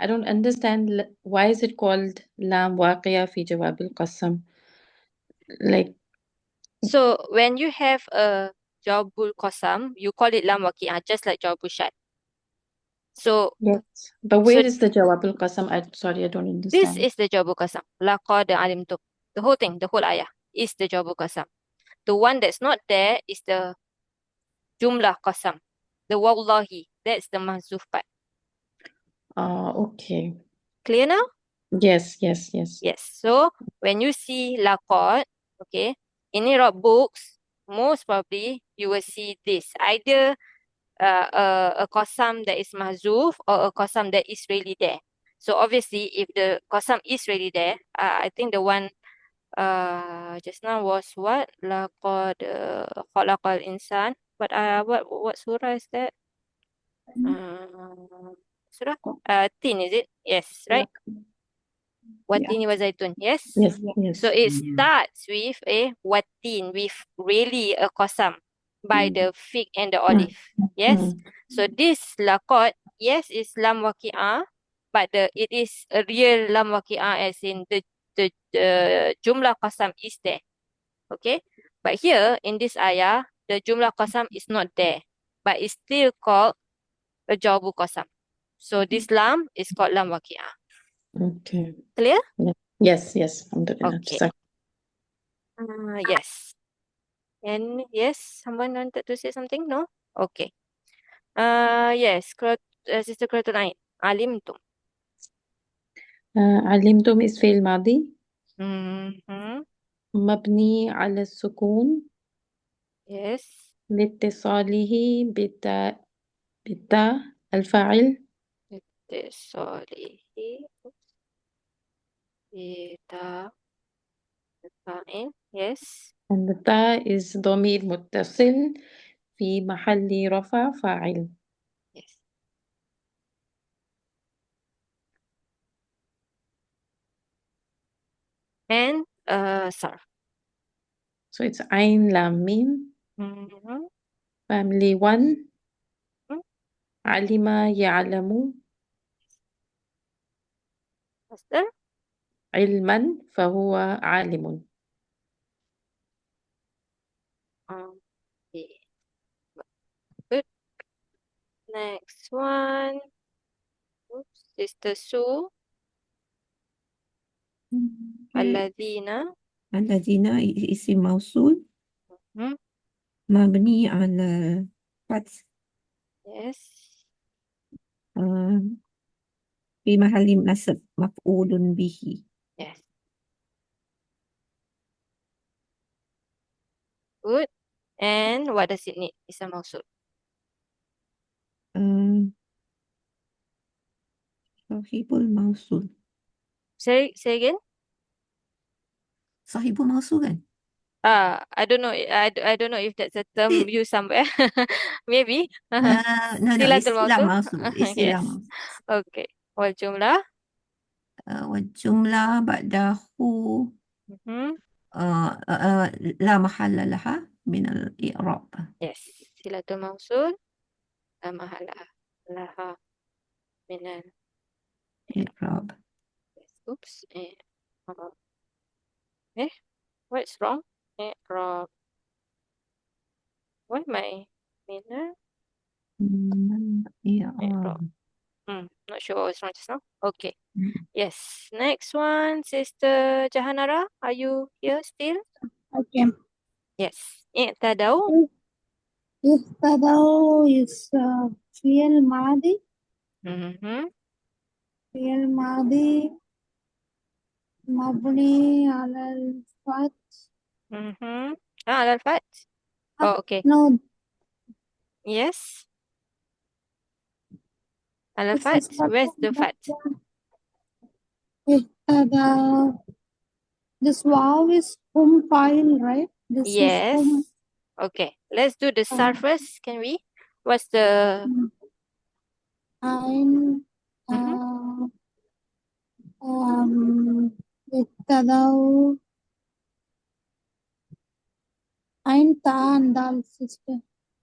Speaker 8: I don't understand why is it called lam waqiya fi jawab al-qasam? Like,
Speaker 1: So when you have a jawabul qasam, you call it lam waqi'ah, just like jawabul shart. So
Speaker 8: yes, but
Speaker 1: so
Speaker 8: where is the jawab al-qasam? Sorry, I don't
Speaker 1: this
Speaker 8: understand.
Speaker 1: is the jawabul qasam. Laqad alimtum. The whole thing, the whole ayah is the jawabul qasam. The one that's not there is the jumlah qasam. The wallahi, that's the mahzuf part.
Speaker 8: Okay.
Speaker 1: Clear now?
Speaker 8: Yes.
Speaker 1: Yes. So when you see laqad, okay, in Arab books, most probably you will see this either a qasam that is mahzuf or a qasam that is really there. So obviously, if the qasam is really there, I think the one just now was what? Laqad khalaqal insan. But what surah is that? Surah Tin, is it? Yes, right? Watini wa zaitun. Yes.
Speaker 8: Yes.
Speaker 1: So it starts with a watin, with really a qasam by the fig and the olive. Yes. So this laqad, yes, is lam waqi'ah, but it is a real lam waqi'ah, as in the jumlah qasam is there. Okay. But here in this ayah, the jumlah qasam is not there, but it's still called a jawabu qasam. So this lam is called lam waqi'ah.
Speaker 8: Okay.
Speaker 1: Clear?
Speaker 8: Yes. Alhamdulillah.
Speaker 1: Okay. Yes. And yes, someone wanted to say something? No? Okay. Yes, Sister Kratul Alimtum.
Speaker 8: علمتم is فعل ماضي
Speaker 1: Mm-hmm.
Speaker 8: مبني على السكون
Speaker 1: Yes.
Speaker 8: لاتصاله بالتاء الفاعل
Speaker 1: Solihi. Ita. Fine. Yes.
Speaker 8: and the تاء is ضمير متصل في محل رفع فاعل.
Speaker 1: Yes. And Sarf.
Speaker 8: So it's عين لام ميم
Speaker 1: Mm-hmm.
Speaker 8: family 1 علم يعلم
Speaker 1: Master?
Speaker 8: علما فهو عالم.
Speaker 1: Okay. Good. Next one. Oops. Sister Sue. Alladhina.
Speaker 5: الذين اسم موصول مبني على فتح
Speaker 1: Yes.
Speaker 5: في محل نصب مفعول به.
Speaker 1: Yes. Good. And what does it need? It's a mausul.
Speaker 5: Sahibul Mausul.
Speaker 1: Say again.
Speaker 5: Sahibul Mausul kan?
Speaker 1: I don't know. I don't know if that's a term used somewhere. Maybe.
Speaker 5: No,
Speaker 1: Silatul
Speaker 5: istilah
Speaker 1: mausul.
Speaker 5: mausul. Istilah
Speaker 1: Yes.
Speaker 5: mausul.
Speaker 1: Okay. Wal jumlah.
Speaker 5: Wal jumlah ba'dahu
Speaker 1: Mhm.
Speaker 5: لا محل لها من الإعراب.
Speaker 1: Yes. Silatul mausul. La mahala laha min
Speaker 5: إعراب.
Speaker 1: yes. Oops. What's wrong? Rob. Why my minna?
Speaker 5: إعراب.
Speaker 1: Rob. Not sure what was wrong just now. Okay. Yes. Next one, Sister Jahanara. Are you here still?
Speaker 7: Okay.
Speaker 1: Yes. Tadau.
Speaker 7: اهتدوا is فعل ماضي
Speaker 1: Mm-hmm.
Speaker 7: فعل ماضي مبني على الفتح.
Speaker 1: Mm-hmm. Al-Fat. Oh, okay.
Speaker 7: No,
Speaker 1: Yes.
Speaker 7: this
Speaker 1: Al-Fat.
Speaker 7: is not
Speaker 1: Where's the fat?
Speaker 7: اهتدى. This wow is hum file, right? This is
Speaker 1: Yes.
Speaker 7: hum.
Speaker 1: Okay. Let's do the Sarf first. Can we? What's the...
Speaker 7: Ein
Speaker 1: Mm-hmm.
Speaker 7: اهتدوا. Ein ta and dal sister.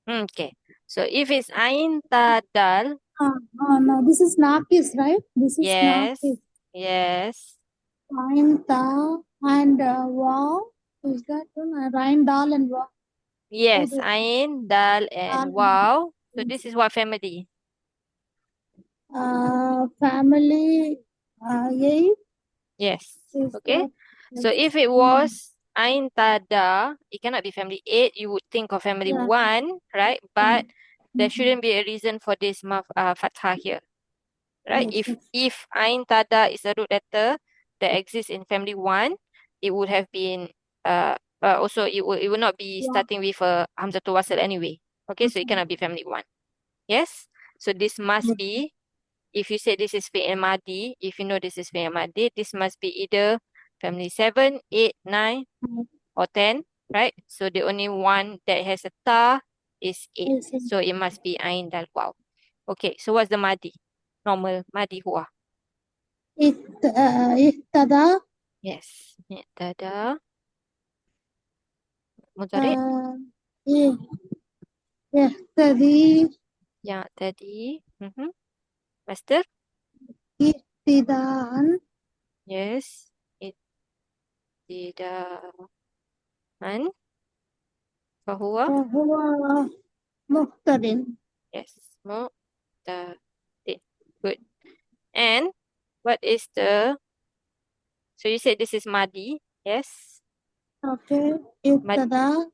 Speaker 1: Okay. So if it's Ain Ta Dal,
Speaker 7: No, this is nakis, right? This is
Speaker 1: yes.
Speaker 7: nakis.
Speaker 1: Yes.
Speaker 7: Ein ta and wow. Is that one? Rain dal and wow.
Speaker 1: Yes.
Speaker 7: Both
Speaker 1: Ain, Dal, and
Speaker 7: dal.
Speaker 1: Wow. So this is what family?
Speaker 7: Family. Eight
Speaker 1: Yes.
Speaker 7: is
Speaker 1: Okay.
Speaker 7: what?
Speaker 1: So if it was Ain Ta Da, it cannot be family 8. You would think of family
Speaker 7: Yeah.
Speaker 1: 1, right? But there shouldn't be a reason for this fathah here. Right?
Speaker 7: Yes,
Speaker 1: If Ain Tada is a root letter that exists in family 1, it would have been also it would not be
Speaker 7: Yeah.
Speaker 1: starting with a Hamzatul Wasl anyway. Okay, so it cannot be family 1. Yes? So this must be, if you say this is fi'il madi, if you know this is fi'il madi, this must be either family 7, 8, 9, or 10, right? So the only one that has a ta is 8.
Speaker 7: Yes, yes.
Speaker 1: So it must be Ain Dal Waw. Okay, so what's the madi? Normal madi huwa.
Speaker 7: اهتدى.
Speaker 1: Yes. Tada. Mudhari.
Speaker 7: يهتدي.
Speaker 1: Yang tadi. Master.
Speaker 7: اهتداء.
Speaker 1: Yes. Ittidaan. Fahuwa.
Speaker 7: وهو مهتد.
Speaker 1: Yes. Muhtadin. Good. And what is the... So you said this is madi. Yes.
Speaker 7: Okay.
Speaker 1: Mad.
Speaker 7: اهتدى.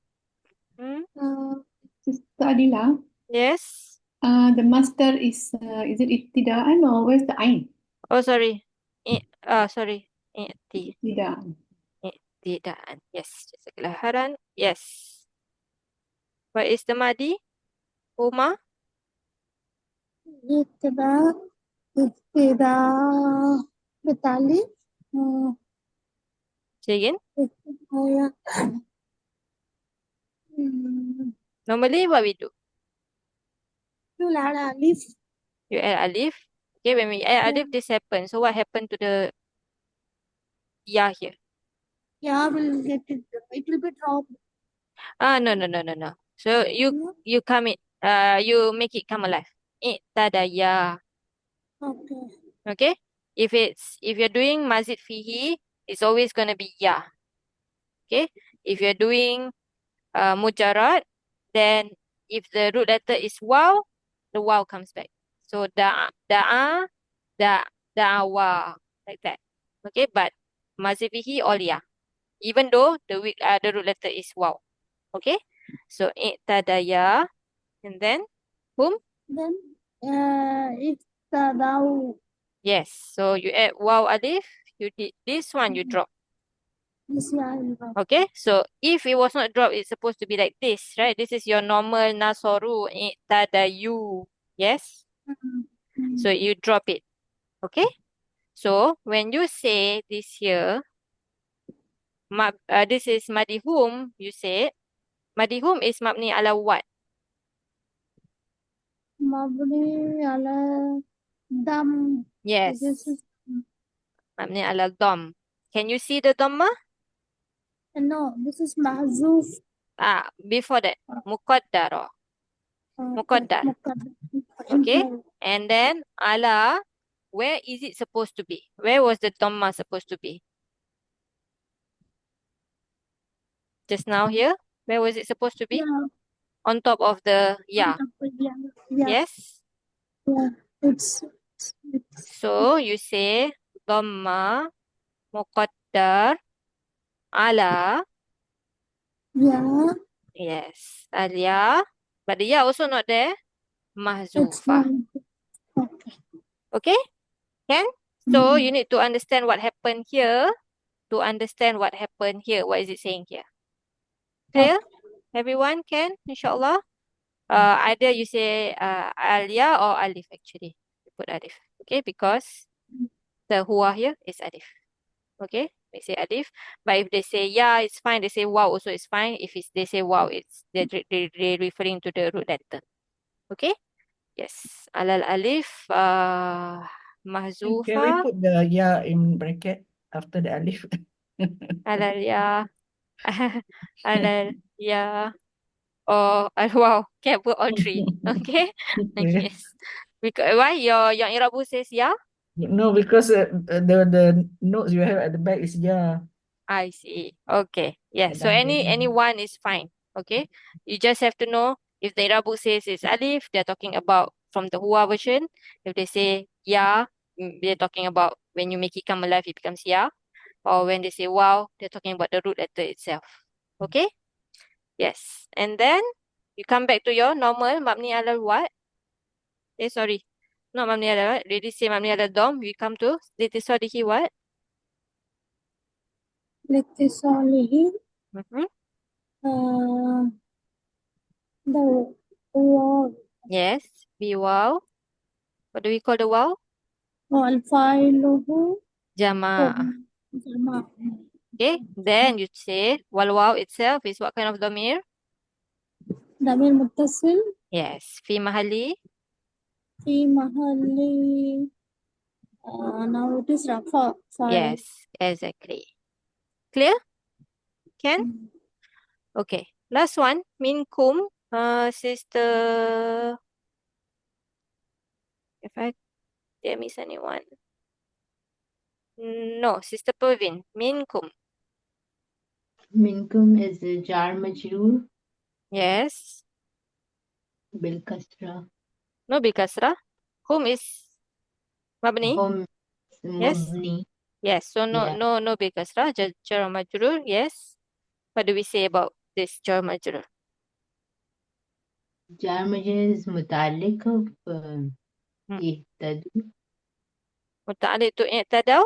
Speaker 6: Sister Adila,
Speaker 1: Yes.
Speaker 6: the master is it ibtidaan or where's the ain?
Speaker 1: Oh, sorry. Sorry.
Speaker 6: Ibtidaan.
Speaker 1: Ittidaan. Yes. Jazakallah khairan. Yes. What is the madi? Uma?
Speaker 7: اهتدى. اهتداء. بالتالي
Speaker 1: Say again.
Speaker 7: هي
Speaker 1: Normally, what we do?
Speaker 7: يقول على ألف.
Speaker 1: You add alif. Okay, when we add alif, this happens. So what happened to the ya here?
Speaker 7: Yeah, will get it. It will be dropped.
Speaker 1: No. So you come it. You make it come alive. Tada ya.
Speaker 7: Okay.
Speaker 1: Okay. If you're doing mazid fihi, it's always gonna be ya. Okay. If you're doing mujarrad, then if the root letter is waw, the waw comes back. So da'a, da'awa, like that. Okay, but mazid fihi all ya. Even though the root letter is waw. Okay, so iqtadaya, and then whom?
Speaker 7: Then اهتدوا.
Speaker 1: Yes, so you add waw alif, you did this one, you drop.
Speaker 7: This yeah, will drop.
Speaker 1: Okay, so if it was not dropped, it's supposed to be like this, right? This is your normal nasoru iqtadayu. Yes, so you drop it. Okay, so when you say this here, this is madihum, you say madihum is mabni ala what?
Speaker 7: مبني على دم.
Speaker 1: Yes,
Speaker 7: This is
Speaker 1: mabni ala dom. Can you see the dhamma?
Speaker 7: No, this is mahzuf.
Speaker 1: Before that, muqaddara. Muqaddar. Okay. And then ala, where is it supposed to be? Where was the dhamma supposed to be? Just now here, where was it supposed to be?
Speaker 7: Yeah,
Speaker 1: On top of the ya.
Speaker 7: yeah, yeah,
Speaker 1: Yes.
Speaker 7: yeah. It's
Speaker 1: So you say dhamma muqaddar ala.
Speaker 7: yeah.
Speaker 1: Yes. Alia. But the ya also not there.
Speaker 7: It's
Speaker 1: Mahzufah.
Speaker 7: not. Okay.
Speaker 1: Okay? Can? So you need to understand what happened here to understand what happened here. What is it saying here? Clear? Everyone can, inshallah? Either you say alia or alif actually. You put alif. Okay, because the huwa here is alif. Okay, we say alif. But if they say yeah, it's fine. They say wow also it's fine. If they say wow, it's they're referring to the root letter. Okay? Yes. Alal alif
Speaker 4: Can we
Speaker 1: mahzufa.
Speaker 4: put the ya in bracket after the alif?
Speaker 1: Alal ya. Alal ya. Oh, wow. Can put all three. Okay?
Speaker 4: Okay.
Speaker 1: Yes. Because why your Irabu says yeah?
Speaker 4: No, because the notes you have at the back is ya.
Speaker 1: I see. Okay. Yeah.
Speaker 4: At
Speaker 1: So
Speaker 4: down there.
Speaker 1: any one is fine. Okay. You just have to know if the Irabu says it's alif, they're talking about from the Hua version. If they say yeah, they're talking about when you make it come alive, it becomes yeah. Or when they say wow, they're talking about the root letter itself. Okay? Yes. And then you come back to your normal mabni ala what? Sorry. Not mabni ala what? Already say mabni ala dom. We come to litisadihi what?
Speaker 7: Litisalihi.
Speaker 1: Mm-hmm.
Speaker 7: The wow.
Speaker 1: Yes. Be wow. What do we call the wow?
Speaker 7: Al-fa'iluhu.
Speaker 1: Jama'.
Speaker 7: Jama'.
Speaker 1: Okay. Then you say wal wow itself is what kind of dhamir?
Speaker 7: Damir muttasil.
Speaker 1: Yes. Fi mahali.
Speaker 7: Fi mahalli. Now it is rafa.
Speaker 1: Yes. Exactly. Clear? Can? Okay. Last one. Minkum. Sister. If did I miss anyone? No, Sister Pervin. Minkum.
Speaker 3: Minkum is a jar majroor
Speaker 1: Yes.
Speaker 3: bil kasra.
Speaker 1: No bikasra. Kum is mabni.
Speaker 3: Hum
Speaker 1: Yes.
Speaker 3: mabni.
Speaker 1: Yes. So
Speaker 3: Yeah.
Speaker 1: no bikasra. Jar majrur. Yes. What do we say about this jar majrur?
Speaker 3: Jar majroor is mutalik of ihtadu.
Speaker 1: Muta'alliq to i'tadaw.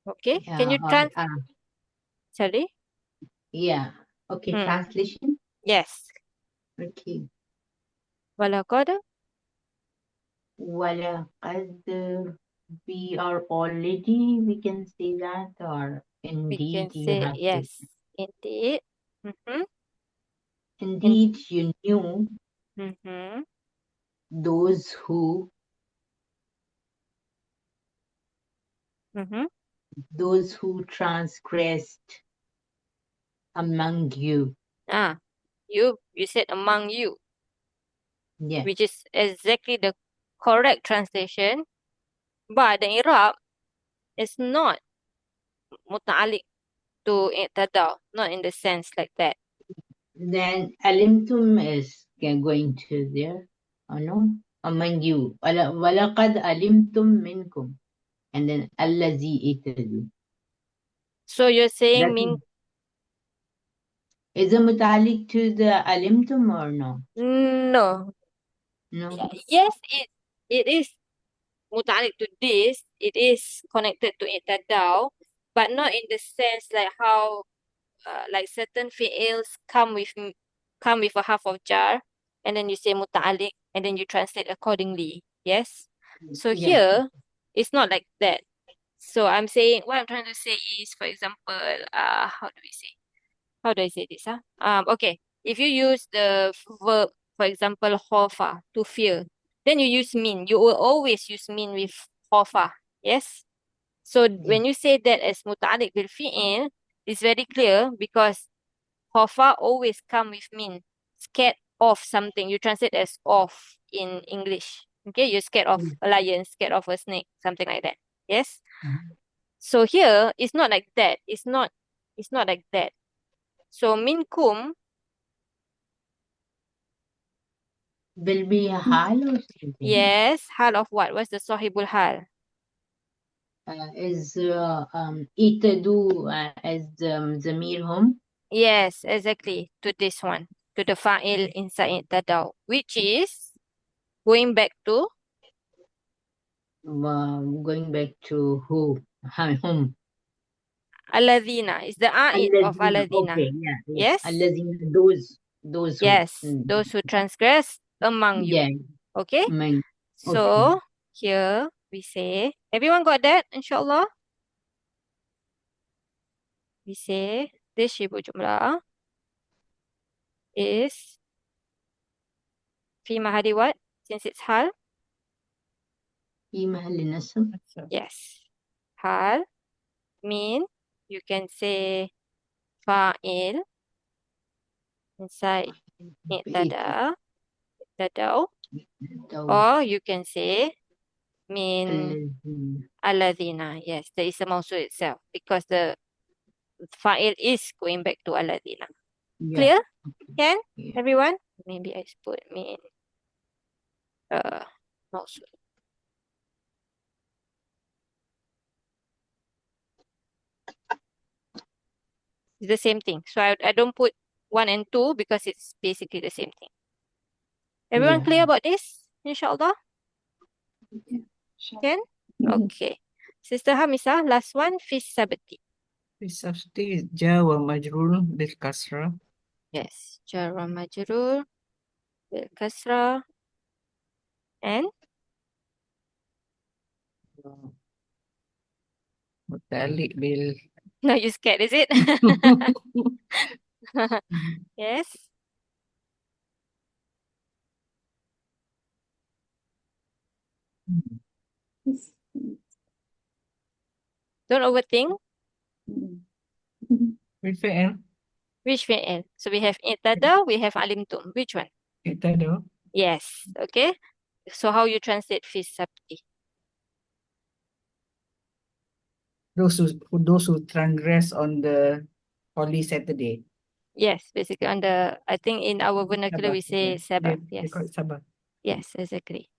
Speaker 1: Okay. Can
Speaker 3: Yeah.
Speaker 1: you sorry?
Speaker 3: Yeah. Okay. Translation.
Speaker 1: Yes.
Speaker 3: Okay.
Speaker 1: Walaqad.
Speaker 3: Walaqad. We are already. We can say that, or
Speaker 1: We can
Speaker 3: indeed you
Speaker 1: say
Speaker 3: have to.
Speaker 1: yes. Indeed. Mm-hmm.
Speaker 3: Indeed, you knew
Speaker 1: Mm-hmm.
Speaker 3: those who
Speaker 1: Mm-hmm.
Speaker 3: transgressed among you.
Speaker 1: You said among you,
Speaker 3: Yeah.
Speaker 1: which is exactly the correct translation. But the Iraq is not muta'alliq to i'tadaw, not in the sense like that.
Speaker 3: Then alimtum is going to there. Oh no, among you. Walaqad alimtum minkum. And then allazi itadu.
Speaker 1: So you're saying
Speaker 3: That is a mutalik to the alimtum or no?
Speaker 1: no.
Speaker 3: No.
Speaker 1: Yes, it is muta'alliq to this. It is connected to i'tadaw, but not in the sense like how like certain fi'ils come with a half of jar, and then you say muta'alliq, and then you translate accordingly. Yes. So
Speaker 3: Yeah.
Speaker 1: here, it's not like that. So I'm saying what I'm trying to say is, for example, how do we say? How do I say this? Okay. If you use the verb, for example, khofa, to fear, then you use min. You will always use min with khofa. Yes. So when you say that as muta'alliq bil fi'il, It's very clear because Khofa always come with mean scared of something. You translate as of in English. Okay, you're scared of a lion, scared of a snake, something like that. Yes. So here it's not like that. It's not like that. So minkum,
Speaker 3: will be a hal or something.
Speaker 1: yes, hal of what? What's the sahibul hal?
Speaker 3: Is itadu as zamir hum?
Speaker 1: Yes, exactly. To this one. To the fa'il inside tadaw. Which is going back to
Speaker 3: Going back to who? Whom?
Speaker 1: aladina. Is the a'id of
Speaker 3: Allazina.
Speaker 1: aladina.
Speaker 3: Okay, yeah.
Speaker 1: Yes?
Speaker 3: Allazina, those who.
Speaker 1: Yes. Those who transgress among you.
Speaker 3: Yeah.
Speaker 1: Okay?
Speaker 3: Okay.
Speaker 1: So here we say, everyone got that, insyaAllah? We say this shibu jumlah is fi mahali what? Since it's hal?
Speaker 3: في محل نصب.
Speaker 1: Yes. Hal mean you can say fa'il inside i'tada, or you can say mean aladina. Yes, there is a mausul itself because the fa'il is going back to aladina.
Speaker 3: Yeah.
Speaker 1: Clear? Can?
Speaker 3: Yeah.
Speaker 1: Everyone? Maybe I put mean mausul. It's the same thing. So I don't put 1 and 2 because it's basically the same thing. Everyone
Speaker 3: Yeah.
Speaker 1: clear about this? Inshallah?
Speaker 6: Sure.
Speaker 1: Can? Okay. Sister Hamisa, last one, fi sabti.
Speaker 4: في sabti جا ومجرور بالكسرة.
Speaker 1: Yes. Jar wa majrur bil kasra and
Speaker 4: متعلق بال
Speaker 1: no, you scared, is it? Yes.
Speaker 6: Yes.
Speaker 1: Don't overthink.
Speaker 4: بالفعل
Speaker 1: Which fi'il? So we have i'tada, we have alimtum. Which one?
Speaker 4: اعتدوا.
Speaker 1: Yes. Okay. So how you translate fi sabti?
Speaker 4: Those who transgress on the Holy Saturday.
Speaker 1: Yes, basically on the, I think in our vernacular we say Sabbath.
Speaker 4: They
Speaker 1: Yes.
Speaker 4: call it Sabbath.
Speaker 1: Yes, exactly.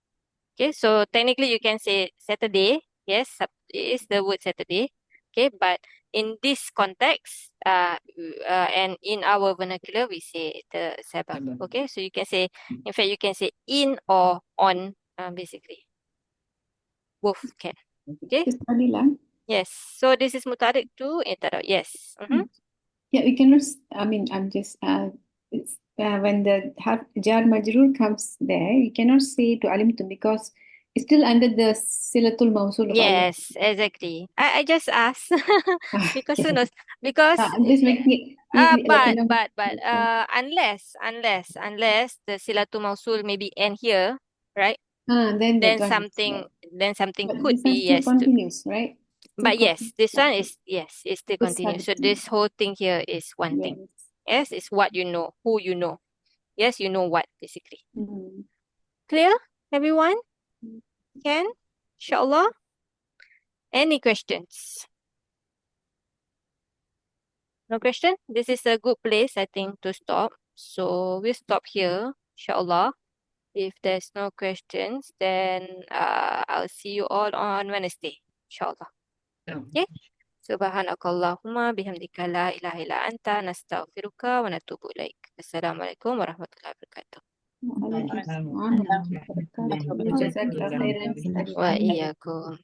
Speaker 1: Okay, so technically you can say Saturday. Yes, it is the word Saturday. Okay, but in this context, and in our vernacular we say the Sabbath.
Speaker 4: Sabbath.
Speaker 1: Okay, so you can say, in fact, you can say in or on, basically. Both can. Okay.
Speaker 6: Sister Adila,
Speaker 1: Yes. So this is mutarik to itara. Yes.
Speaker 6: yeah, we cannot, I mean, I'm just, it's, when the jar majrur comes there, you cannot say to alimtum because it's still under the silatul mausul of alim.
Speaker 1: Yes, exactly. I just asked because who
Speaker 6: Okay.
Speaker 1: knows? Because
Speaker 6: I'm just making it easy, like, you know.
Speaker 1: but unless the silatu mausul maybe end here, right?
Speaker 6: Then that
Speaker 1: Then
Speaker 6: one is
Speaker 1: something
Speaker 6: but
Speaker 1: could
Speaker 6: this one
Speaker 1: be
Speaker 6: still
Speaker 1: yes to,
Speaker 6: continues, right? Still
Speaker 1: but yes, this one
Speaker 6: continues.
Speaker 1: is yes, it still
Speaker 6: This
Speaker 1: continues. So
Speaker 6: Sabbath.
Speaker 1: this whole thing here is one thing.
Speaker 6: Yes.
Speaker 1: Yes, it's what you know, who you know. Yes, you know what basically.
Speaker 6: Mm.
Speaker 1: Clear, everyone? Can? Inshallah. Any questions? No question? This is a good place, I think, to stop. So we'll stop here, inshallah. If there's no questions, then I'll see you all on Wednesday, inshallah. Okay? Subhanakallahumma bihamdika la ilaha illa anta nastaghfiruka wa natubu ilaik. Assalamualaikum warahmatullahi wabarakatuh.
Speaker 6: وعليكم السلام ورحمة الله وبركاته. جزاك الله خيرا.
Speaker 1: Wa iyyakum.